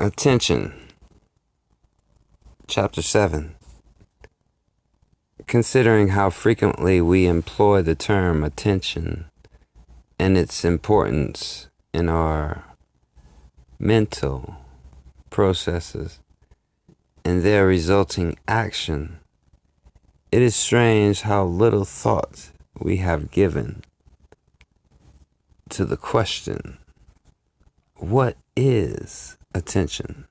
Attention. Chapter 7. Considering how frequently we employ the term attention and its importance in our mental processes and their resulting action, it is strange how little thought we have given to the question, what is attention?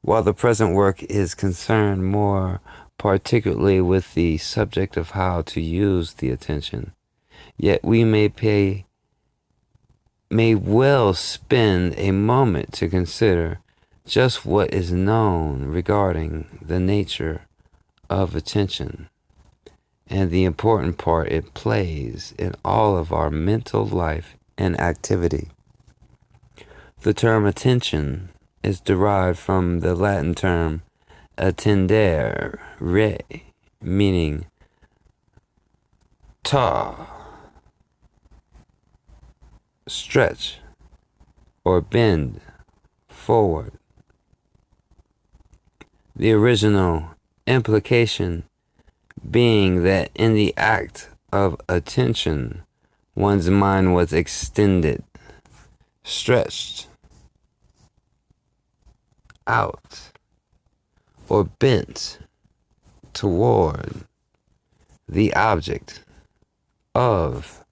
While the present work is concerned more particularly with the subject of how to use the attention, yet we may well spend a moment to consider just what is known regarding the nature of attention and the important part it plays in all of our mental life and activity. The term attention is derived from the Latin term attendere, meaning stretch or bend forward. The original implication being that in the act of attention, one's mind was extended, stretched out, or bent toward the object of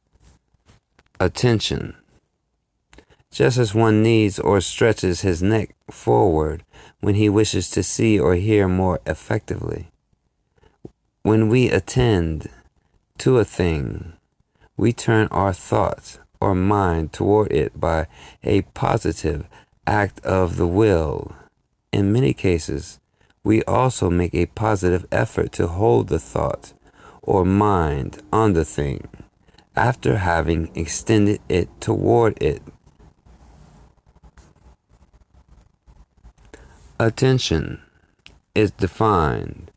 attention. Just as one knees or stretches his neck forward when he wishes to see or hear more effectively. When we attend to a thing, we turn our thoughts or mind toward it by a positive act of the will. In many cases, we also make a positive effort to hold the thought or mind on the thing after having extended it toward it. Attention is defined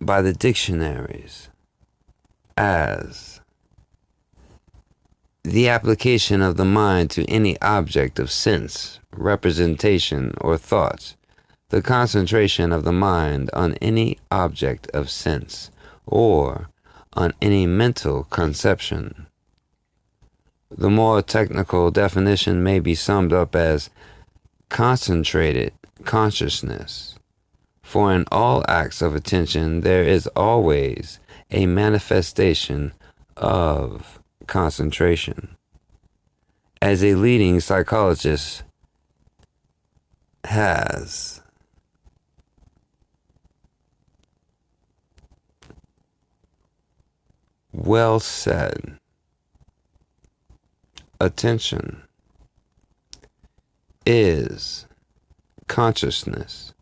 by the dictionaries as the application of the mind to any object of sense, representation, or thought, the concentration of the mind on any object of sense, or on any mental conception. The more technical definition may be summed up as concentrated consciousness. For in all acts of attention, there is always a manifestation of concentration. As a leading psychologist has well said, attention is consciousness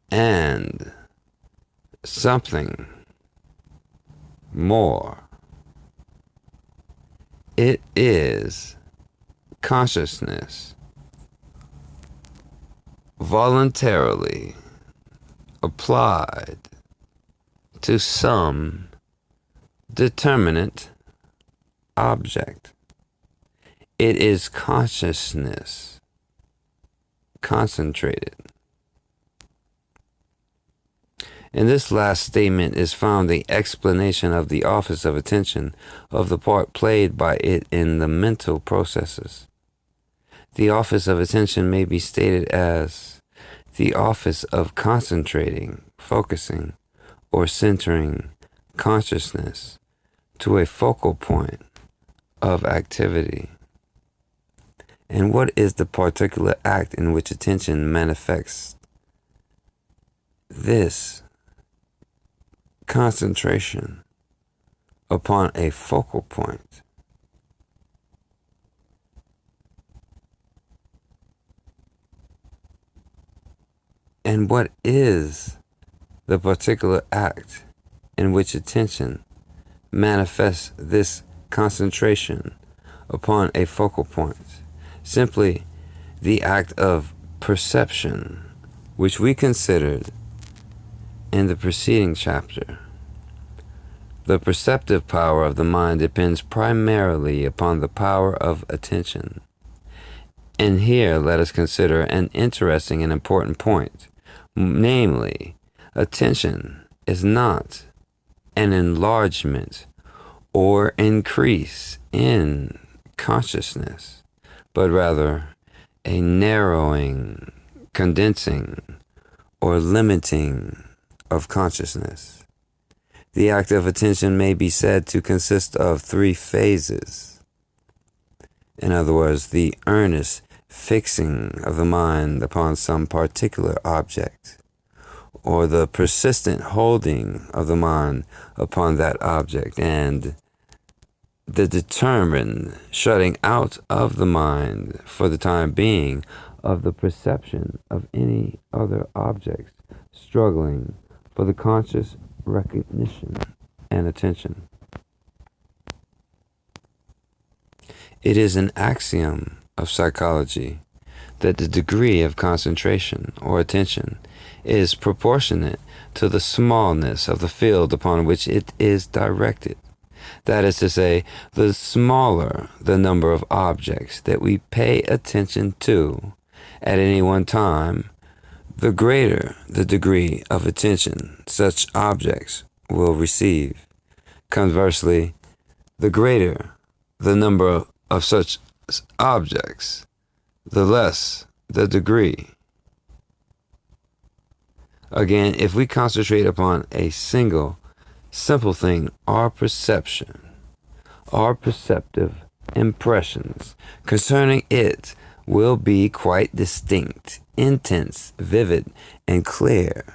and something more. It is consciousness voluntarily applied to some determinate object. It is consciousness concentrated. In this last statement is found the explanation of the office of attention, of the part played by it in the mental processes. The office of attention may be stated as the office of concentrating, focusing, or centering consciousness to a focal point of activity. And what is the particular act in which attention manifests this concentration upon a focal point? And what is the particular act in which attention manifests this concentration upon a focal point? Simply the act of perception, which we considered in the preceding chapter. The perceptive power of the mind depends primarily upon the power of attention. And here let us consider an interesting and important point. Namely, attention is not an enlargement or increase in consciousness, but rather a narrowing, condensing, or limiting of consciousness. The act of attention may be said to consist of 3 phases. In other words, the earnest fixing of the mind upon some particular object, or the persistent holding of the mind upon that object, and the determined shutting out of the mind for the time being of the perception of any other objects struggling for the conscious recognition and attention. It is an axiom of psychology that the degree of concentration or attention is proportionate to the smallness of the field upon which it is directed. That is to say, the smaller the number of objects that we pay attention to at any one time, the greater the degree of attention such objects will receive. Conversely, the greater the number of such objects, the less the degree. Again, if we concentrate upon a single, simple thing, our perception, our perceptive impressions concerning it will be quite distinct, intense, vivid, and clear.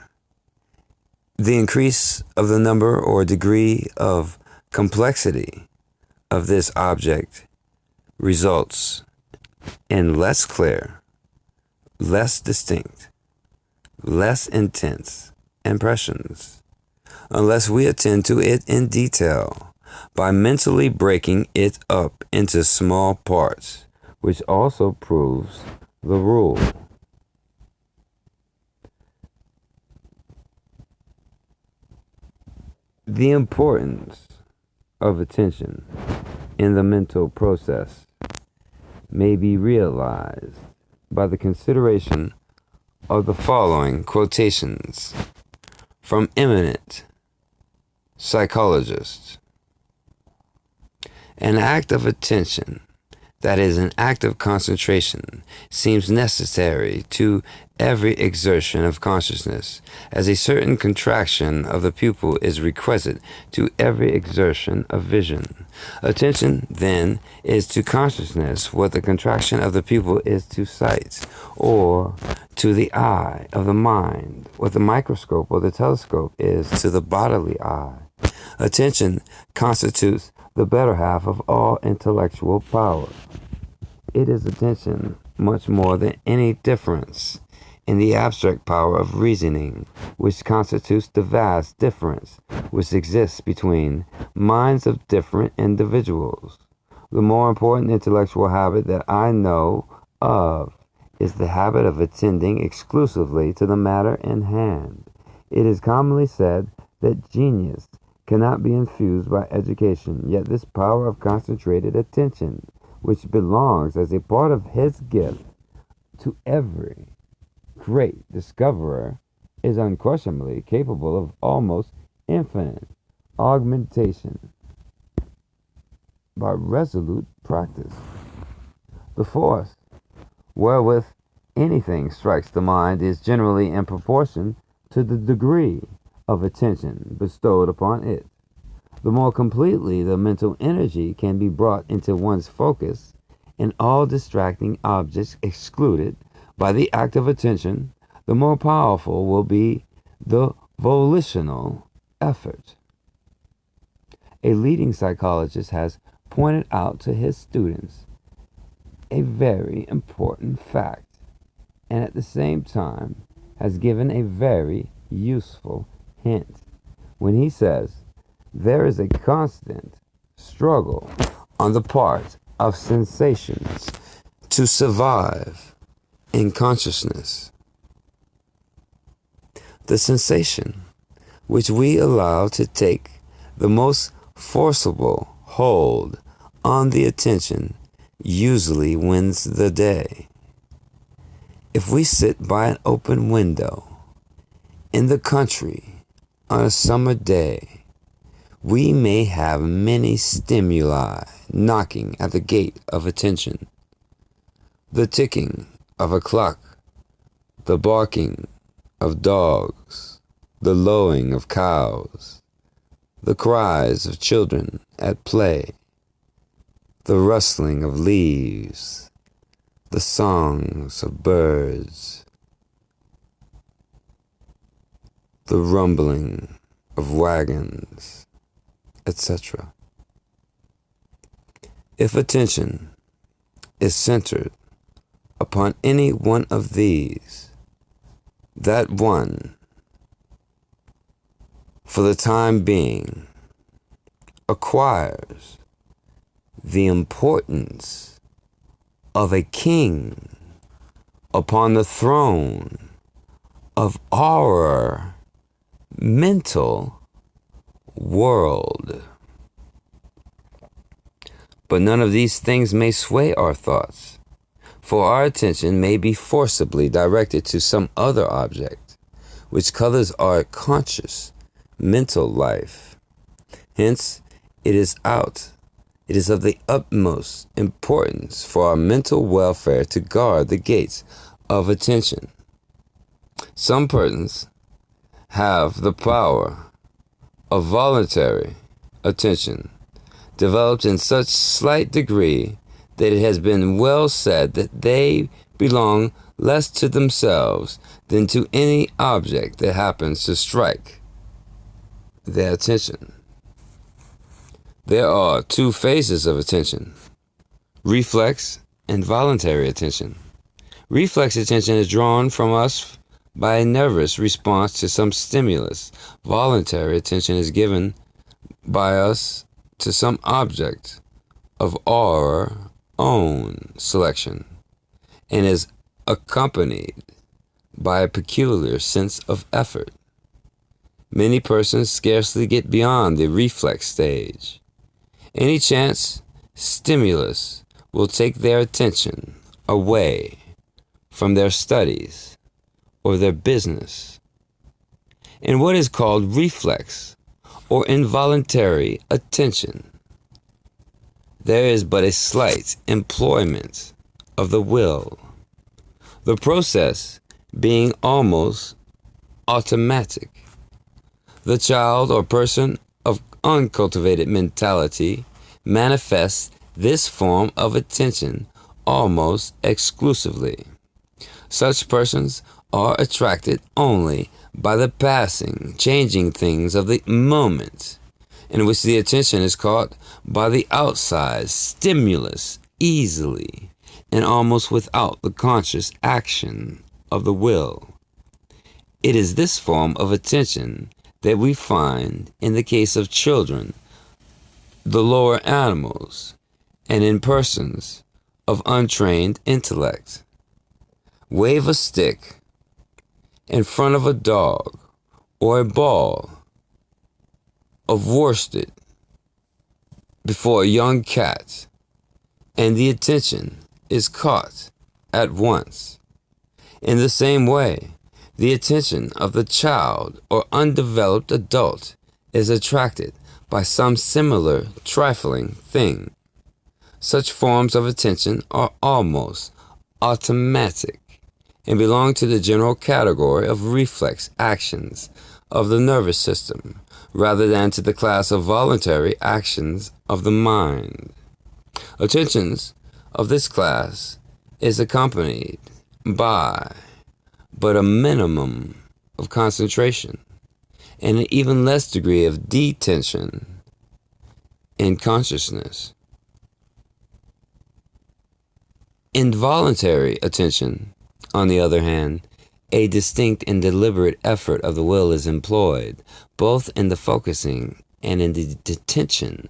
The increase of the number or degree of complexity of this object results in less clear, less distinct, less intense impressions, unless we attend to it in detail by mentally breaking it up into small parts, which also proves the rule. The importance of attention in the mental process may be realized by the consideration of the following quotations from eminent psychologists. An act of attention, that is, an act of concentration, seems necessary to every exertion of consciousness, as a certain contraction of the pupil is requisite to every exertion of vision. Attention, then, is to consciousness what the contraction of the pupil is to sight, or to the eye of the mind, what the microscope or the telescope is to the bodily eye. Attention constitutes the better half of all intellectual power. It is attention much more than any difference in the abstract power of reasoning, which constitutes the vast difference which exists between minds of different individuals. The more important intellectual habit that I know of is the habit of attending exclusively to the matter in hand. It is commonly said that genius cannot be infused by education, yet this power of concentrated attention, which belongs as a part of his gift to every great discoverer, is unquestionably capable of almost infinite augmentation by resolute practice. The force wherewith anything strikes the mind is generally in proportion to the degree of attention bestowed upon it. The more completely the mental energy can be brought into one's focus and all distracting objects excluded by the act of attention, the more powerful will be the volitional effort. A leading psychologist has pointed out to his students a very important fact, and at the same time has given a very useful hint when he says there is a constant struggle on the part of sensations to survive in consciousness. The sensation which we allow to take the most forcible hold on the attention usually wins the day. If we sit by an open window in the country on a summer day, we may have many stimuli knocking at the gate of attention. The ticking of a clock, the barking of dogs, the lowing of cows, the cries of children at play, the rustling of leaves, the songs of birds, the rumbling of wagons, etc. If attention is centered upon any one of these, that one, for the time being, acquires the importance of a king upon the throne of our mental world. But none of these things may sway our thoughts, for our attention may be forcibly directed to some other object, which colors our conscious mental life. Hence, it is of the utmost importance for our mental welfare to guard the gates of attention. Some persons have the power of voluntary attention developed in such slight degree that it has been well said that they belong less to themselves than to any object that happens to strike their attention. There are two phases of attention: reflex and voluntary attention. Reflex attention is drawn from us by a nervous response to some stimulus. Voluntary attention is given by us to some object of our own selection and is accompanied by a peculiar sense of effort. Many persons scarcely get beyond the reflex stage. Any chance stimulus will take their attention away from their studies or their business. In what is called reflex or involuntary attention, there is but a slight employment of the will, the process being almost automatic. The child or person of uncultivated mentality manifests this form of attention almost exclusively. Such persons are attracted only by the passing, changing things of the moment, in which the attention is caught by the outside stimulus easily and almost without the conscious action of the will. It is this form of attention that we find in the case of children, the lower animals, and in persons of untrained intellect. Wave a stick in front of a dog or a ball of worsted before a young cat, and the attention is caught at once. In the same way, the attention of the child or undeveloped adult is attracted by some similar trifling thing. Such forms of attention are almost automatic and belong to the general category of reflex actions of the nervous system, rather than to the class of voluntary actions of the mind. Attentions of this class is accompanied by but a minimum of concentration and an even less degree of detention in consciousness. Involuntary attention, on the other hand, a distinct and deliberate effort of the will is employed, both in the focusing and in the detention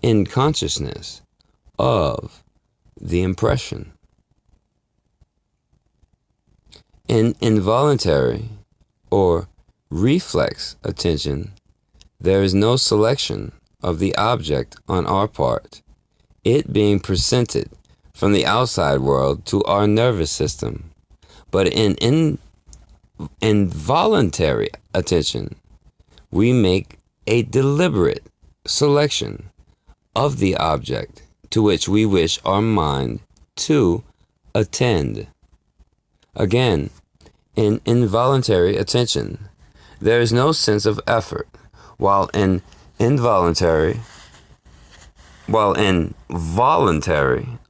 in consciousness of the impression. In involuntary or reflex attention, there is no selection of the object on our part, it being presented from the outside world to our nervous system, But in involuntary attention, we make a deliberate selection of the object to which we wish our mind to attend. Again, in involuntary attention, there is no sense of effort, while in voluntary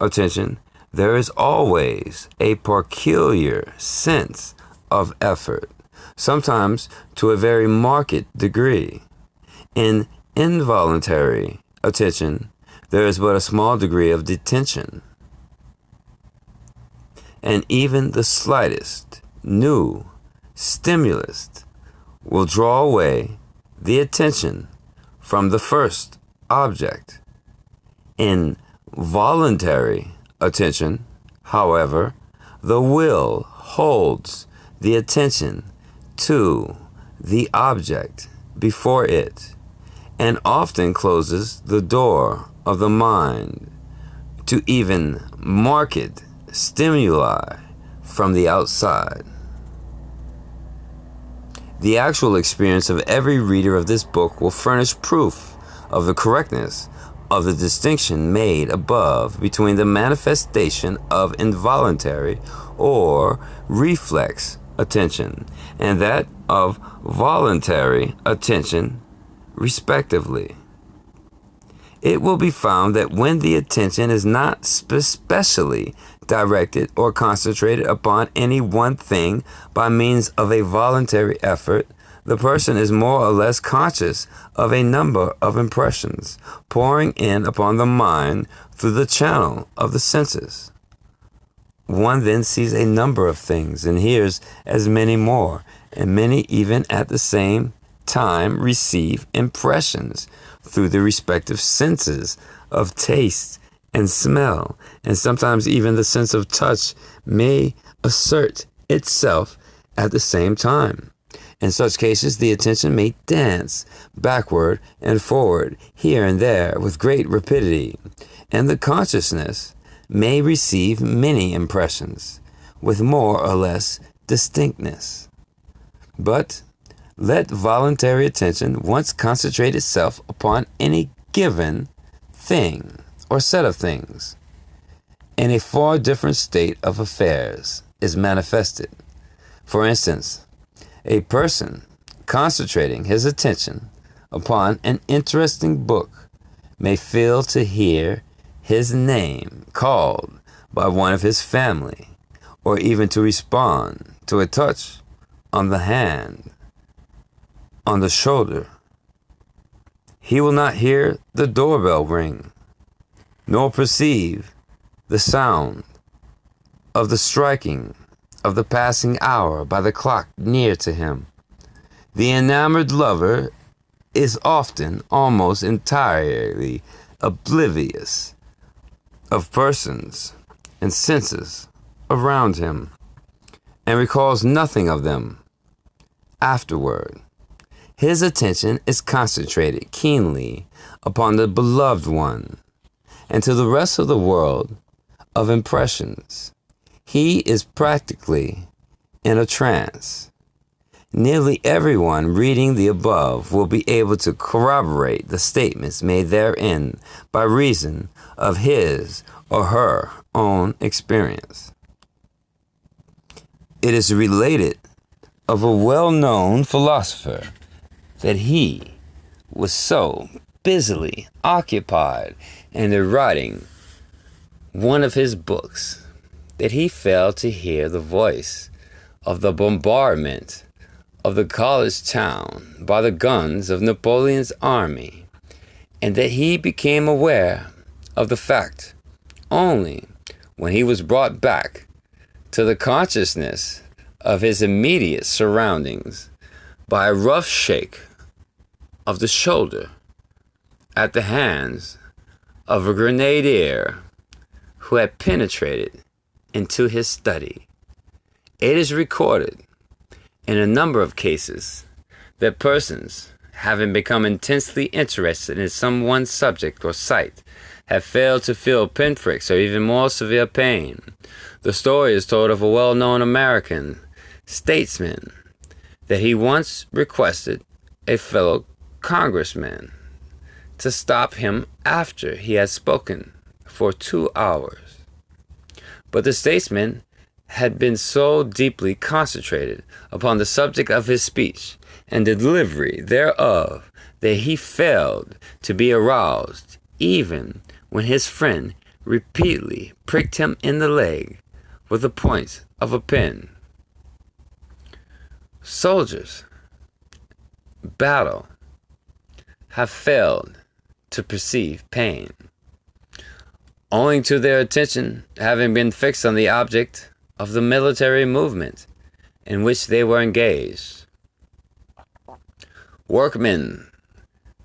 attention, there is always a peculiar sense of effort, sometimes to a very marked degree. In involuntary attention, there is but a small degree of detention, and even the slightest new stimulus will draw away the attention from the first object. In voluntary attention, however, the will holds the attention to the object before it, and often closes the door of the mind to even marked stimuli from the outside. The actual experience of every reader of this book will furnish proof of the correctness of the distinction made above between the manifestation of involuntary or reflex attention and that of voluntary attention, respectively. It will be found that when the attention is not specially directed or concentrated upon any one thing by means of a voluntary effort, the person is more or less conscious of a number of impressions pouring in upon the mind through the channel of the senses. One then sees a number of things and hears as many more, and many even at the same time receive impressions through the respective senses of taste and smell, and sometimes even the sense of touch may assert itself at the same time. In such cases, the attention may dance backward and forward, here and there, with great rapidity, and the consciousness may receive many impressions with more or less distinctness. But let voluntary attention once concentrate itself upon any given thing or set of things, and a far different state of affairs is manifested. For instance, a person concentrating his attention upon an interesting book may fail to hear his name called by one of his family, or even to respond to a touch on the hand, on the shoulder. He will not hear the doorbell ring, nor perceive the sound of the striking of the passing hour by the clock near to him. The enamored lover is often almost entirely oblivious of persons and senses around him, and recalls nothing of them afterward. His attention is concentrated keenly upon the beloved one, and to the rest of the world of impressions he is practically in a trance. Nearly everyone reading the above will be able to corroborate the statements made therein by reason of his or her own experience. It is related of a well-known philosopher that he was so busily occupied in the writing one of his books that he failed to hear the voice of the bombardment of the college town by the guns of Napoleon's army, and that he became aware of the fact only when he was brought back to the consciousness of his immediate surroundings by a rough shake of the shoulder at the hands of a grenadier who had penetrated into his study. It is recorded in a number of cases that persons, having become intensely interested in some one subject or site, have failed to feel pinpricks or even more severe pain. The story is told of a well-known American statesman that he once requested a fellow congressman to stop him after he had spoken for 2 hours. But the statesman had been so deeply concentrated upon the subject of his speech and the delivery thereof that he failed to be aroused, even when his friend repeatedly pricked him in the leg with the point of a pen. Soldiers battle have failed to perceive pain, owing to their attention having been fixed on the object of the military movement in which they were engaged. Workmen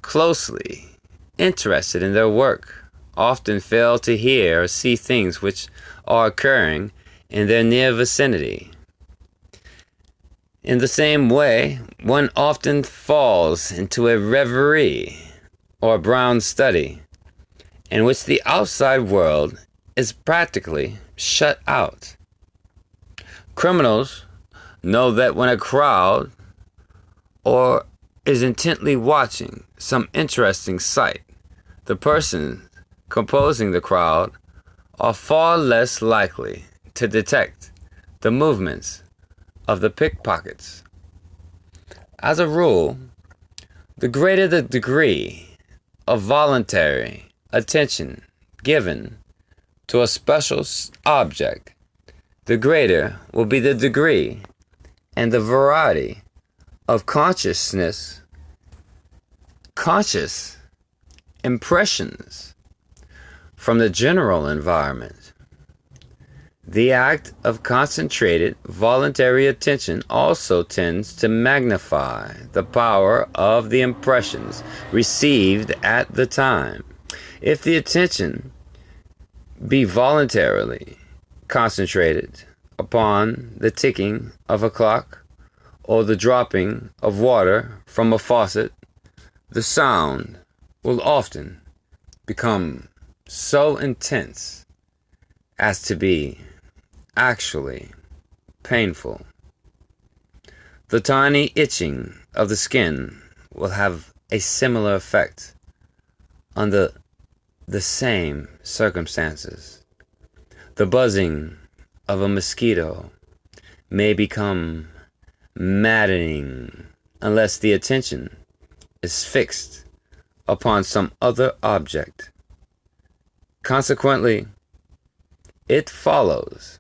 closely interested in their work often fail to hear or see things which are occurring in their near vicinity. In the same way, one often falls into a reverie or brown study in which the outside world is practically shut out. Criminals know that when a crowd or is intently watching some interesting sight, the persons composing the crowd are far less likely to detect the movements of the pickpockets. As a rule, the greater the degree of voluntary attention given to a special object, the greater will be the degree and the variety of conscious impressions from the general environment. The act of concentrated voluntary attention also tends to magnify the power of the impressions received at the time. If the attention be voluntarily concentrated upon the ticking of a clock or the dropping of water from a faucet, the sound will often become so intense as to be actually painful. The tiny itching of the skin will have a similar effect under the same circumstances. The buzzing of a mosquito may become maddening unless the attention is fixed upon some other object. Consequently, it follows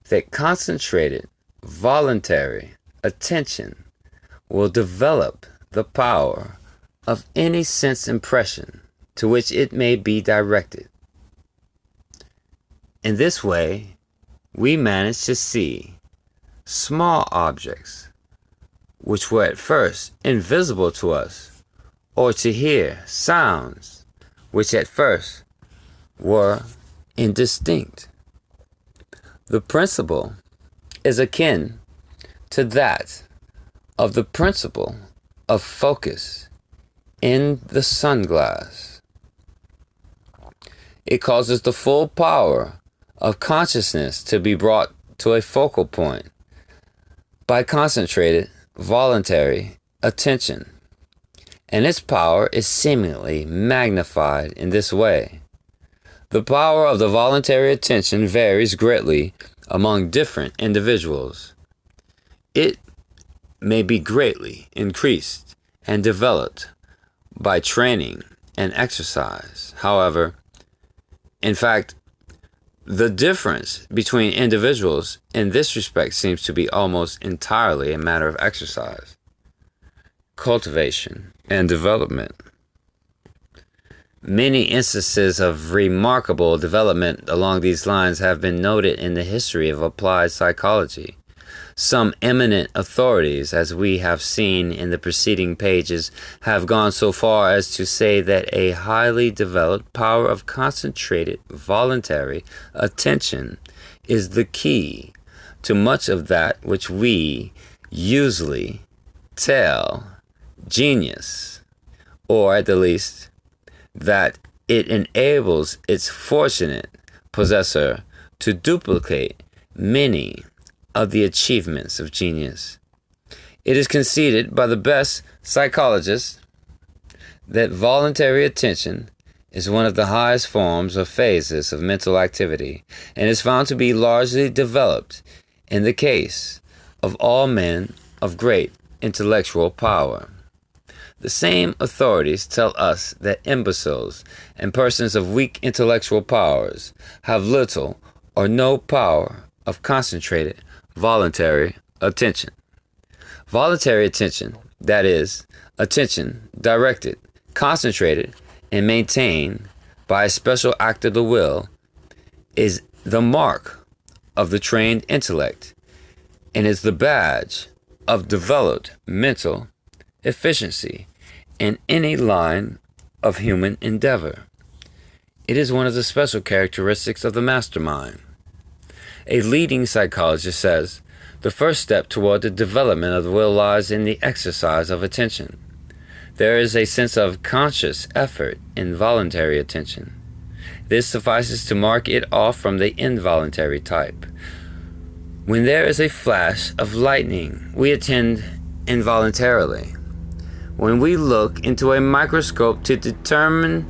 that concentrated voluntary attention will develop the power of any sense impression to which it may be directed. In this way, we manage to see small objects which were at first invisible to us, or to hear sounds which at first were indistinct. The principle is akin to that of the principle of focus in the sunglass. It causes the full power of consciousness to be brought to a focal point by concentrated voluntary attention, and its power is seemingly magnified in this way. The power of the voluntary attention varies greatly among different individuals. It may be greatly increased and developed by training and exercise. However, in fact, the difference between individuals in this respect seems to be almost entirely a matter of exercise, cultivation, and development. Many instances of remarkable development along these lines have been noted in the history of applied psychology. Some eminent authorities, as we have seen in the preceding pages, have gone so far as to say that a highly developed power of concentrated voluntary attention is the key to much of that which we usually tell genius, or at the least, that It enables its fortunate possessor to duplicate many of the achievements of genius. It is conceded by the best psychologists that voluntary attention is one of the highest forms or phases of mental activity and is found to be largely developed in the case of all men of great intellectual power. The same authorities tell us that imbeciles and persons of weak intellectual powers have little or no power of concentrated voluntary attention. Voluntary attention, that is, attention directed, concentrated, and maintained by a special act of the will, is the mark of the trained intellect and is the badge of developed mental efficiency in any line of human endeavor. It is one of the special characteristics of the mastermind. A leading psychologist says, the first step toward the development of the will lies in the exercise of attention. There is a sense of conscious effort in voluntary attention. This suffices to mark it off from the involuntary type. When there is a flash of lightning, we attend involuntarily. When we look into a microscope to determine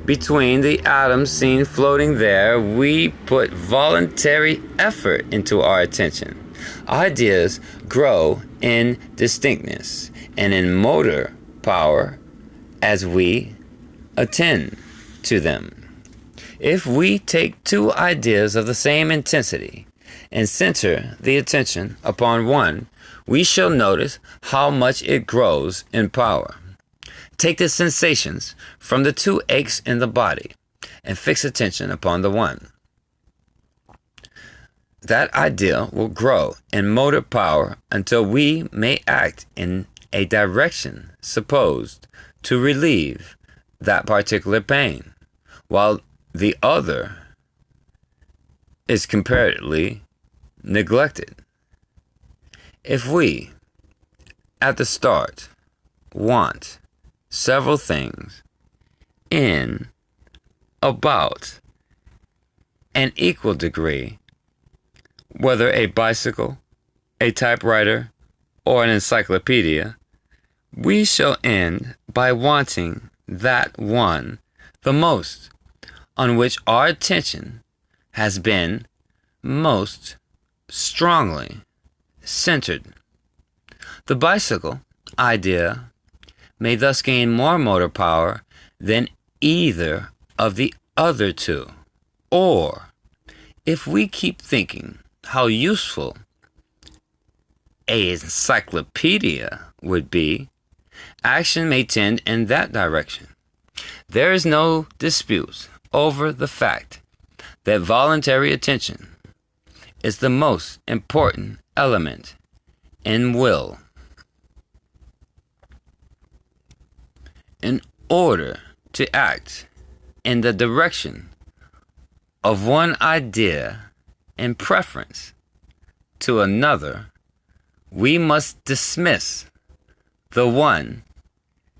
between the atoms seen floating there, we put voluntary effort into our attention. Ideas grow in distinctness and in motor power as we attend to them. If we take two ideas of the same intensity and center the attention upon one, we shall notice how much it grows in power. Take the sensations from the two aches in the body and fix attention upon the one. That idea will grow in motor power until we may act in a direction supposed to relieve that particular pain, while the other is comparatively neglected. If we, at the start, want several things in about an equal degree, whether a bicycle, a typewriter, or an encyclopedia, we shall end by wanting that one the most, on which our attention has been most strongly centered. The bicycle idea may thus gain more motor power than either of the other two. Or, if we keep thinking how useful an encyclopedia would be, action may tend in that direction. There is no dispute over the fact that voluntary attention is the most important element in will. In order to act in the direction of one idea in preference to another, we must dismiss the one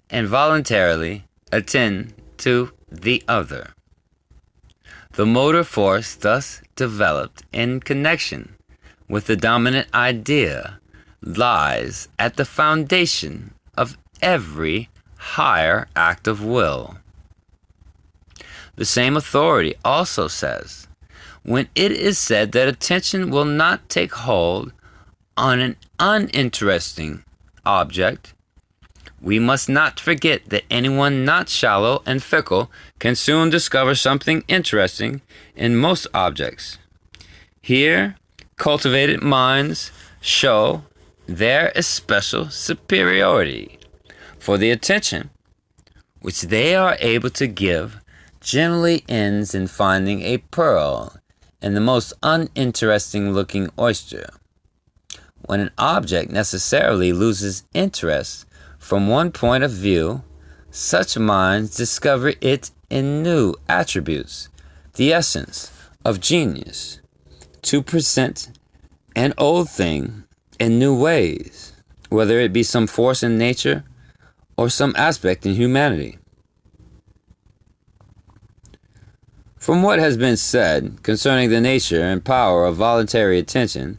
and voluntarily attend to the other. The motor force thus developed in connection with the dominant idea lies at the foundation of every higher act of will. The same authority also says, when it is said that attention will not take hold on an uninteresting object, we must not forget that anyone not shallow and fickle can soon discover something interesting in most objects. Here, cultivated minds show their especial superiority, for the attention which they are able to give generally ends in finding a pearl in the most uninteresting looking oyster. When an object necessarily loses interest from one point of view, such minds discover it in new attributes, the essence of genius, to present an old thing in new ways, whether it be some force in nature or some aspect in humanity. From what has been said concerning the nature and power of voluntary attention,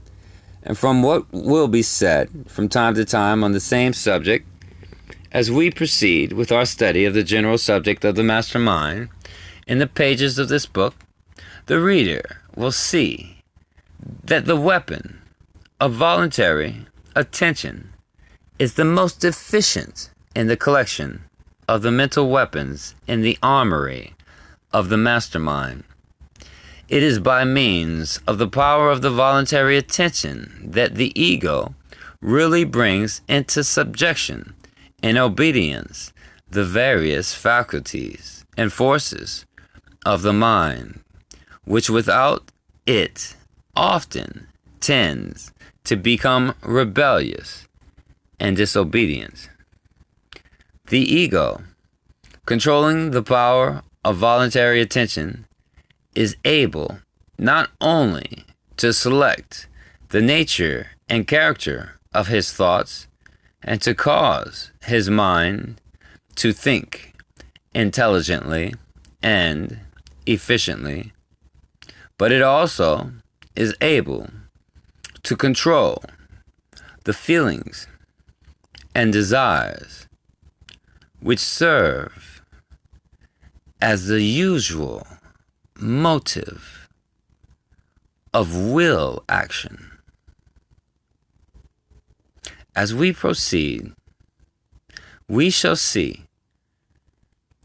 and from what will be said from time to time on the same subject, as we proceed with our study of the general subject of the mastermind in the pages of this book, the reader will see that the weapon of voluntary attention is the most efficient in the collection of the mental weapons in the armory of the mastermind. It is by means of the power of the voluntary attention that the ego really brings into subjection and obedience the various faculties and forces of the mind, which without it often tends to become rebellious and disobedient. The ego, controlling the power of voluntary attention, is able not only to select the nature and character of his thoughts and to cause his mind to think intelligently and efficiently, but it also is able to control the feelings and desires which serve as the usual motive of will action. As we proceed, we shall see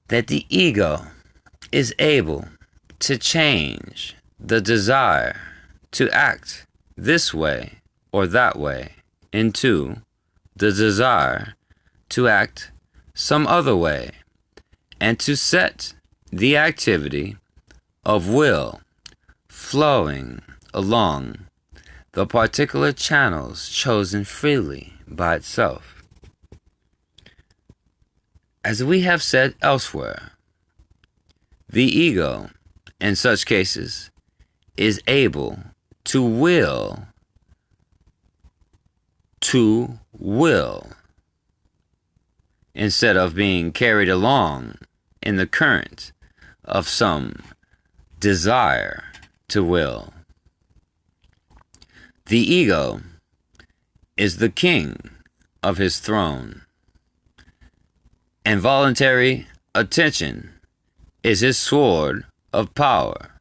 that the ego is able to change the desire to act this way or that way into the desire to act some other way, and to set the activity of will flowing along the particular channels chosen freely by itself. As we have said elsewhere, the ego, in such cases, is able to will instead of being carried along in the current of some desire to will. The ego is the king of his throne, and voluntary attention is his sword of power.